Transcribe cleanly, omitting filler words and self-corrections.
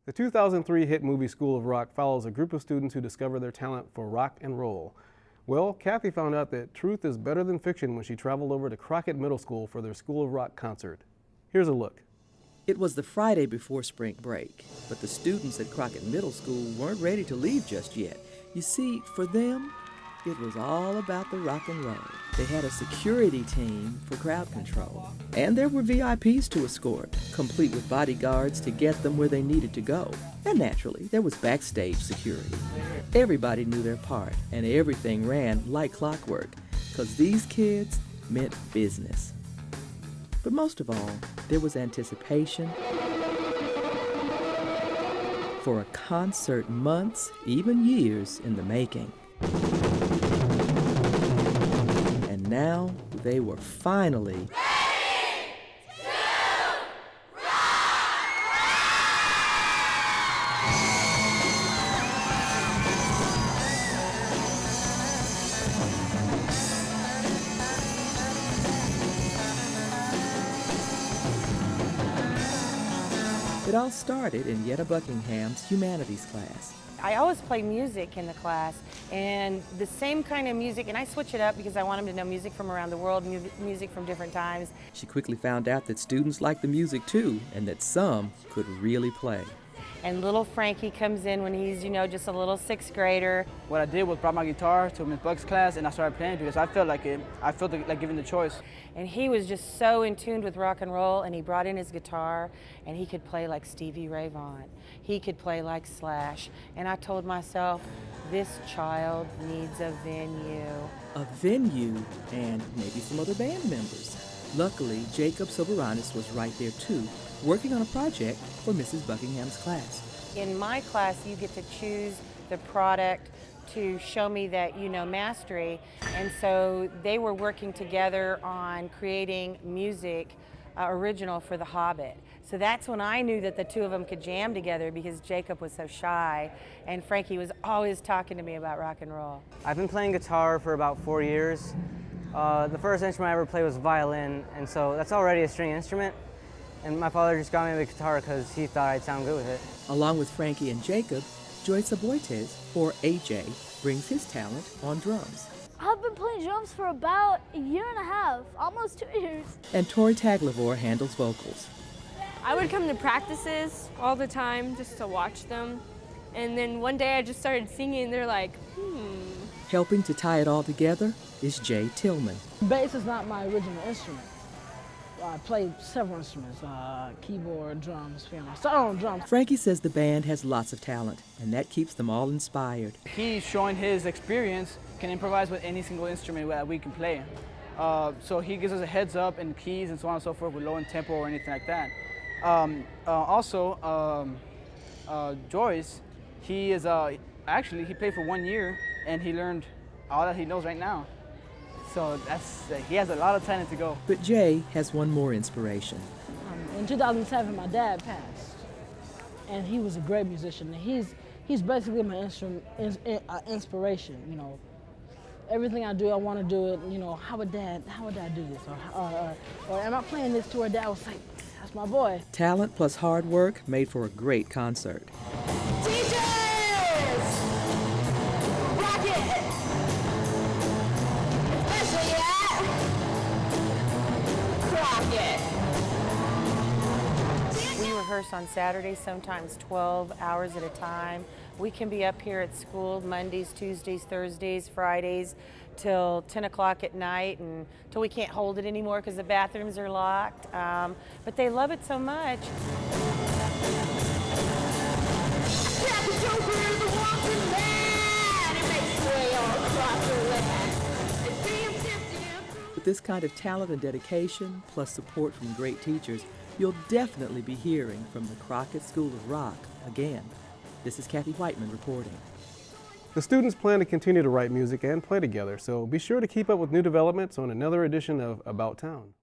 The 2003 hit movie School of Rock follows a group of students who discover their talent for rock and roll. Well, Kathy found out that truth is better than fiction when she traveled over to Crockett Middle School for their School of Rock concert. Here's a look. It was the Friday before spring break, but the students at Crockett Middle School weren't ready to leave just yet. You see, for them, it was all about the rock and roll. They had a security team for crowd control, and there were VIPs to escort, complete with bodyguards to get them where they needed to go. And naturally, there was backstage security. Everybody knew their part, and everything ran like clockwork, because these kids meant business. But most of all, there was anticipation for a concert months, even years in the making. And now they were finally ready to rock! It all started in Jette Buckingham's humanities class. I always play music in the class, and the same kind of music, and I switch it up because I want them to know music from around the world, music from different times. She quickly found out that students liked the music too, and that some could really play. And little Frankie comes in when he's, just a little sixth grader. What I did was brought my guitar to Ms. Buck's class, and I started playing because I felt like giving the choice. And he was just so in tune with rock and roll, and he brought in his guitar, and he could play like Stevie Ray Vaughan. He could play like Slash. And I told myself, this child needs a venue. A venue and maybe some other band members. Luckily, Jacob Soberanis was right there too, working on a project for Mrs. Buckingham's class. In my class, you get to choose the product to show me that you know mastery, and so they were working together on creating music original for The Hobbit. So that's when I knew that the two of them could jam together, because Jacob was so shy and Frankie was always talking to me about rock and roll. I've been playing guitar for about 4 years. The first instrument I ever played was violin, and so that's already a string instrument. And my father just got me the guitar because he thought I'd sound good with it. Along with Frankie and Jacob, Joyce Aboites, or AJ, brings his talent on drums. I've been playing drums for about a year and a half, almost 2 years. And Tori Taglavore handles vocals. I would come to practices all the time just to watch them. And then one day I just started singing and they're like, Helping to tie it all together is Tillman. Bass is not my original instrument. I played several instruments, keyboard, drums, piano. Started on drums. Frankie says the band has lots of talent, and that keeps them all inspired. He's showing his experience, can improvise with any single instrument that we can play. So he gives us a heads up and keys and so on and so forth with low end tempo or anything like that. Joyce, he is actually he played for 1 year and he learned all that he knows right now. So he has a lot of talent to go. But Jay has one more inspiration. In 2007, my dad passed, and he was a great musician. He's basically my inspiration. Everything I do, I want to do it. How would Dad do this? Or am I playing this to where Dad was like, that's my boy. Talent plus hard work made for a great concert. We rehearse on Saturdays, sometimes 12 hours at a time. We can be up here at school Mondays, Tuesdays, Thursdays, Fridays, till 10 o'clock at night, and till we can't hold it anymore because the bathrooms are locked. But they love it so much. With this kind of talent and dedication, plus support from great teachers, you'll definitely be hearing from the Crockett School of Rock again. This is Kathy Whiteman reporting. The students plan to continue to write music and play together, so be sure to keep up with new developments on another edition of About Towne.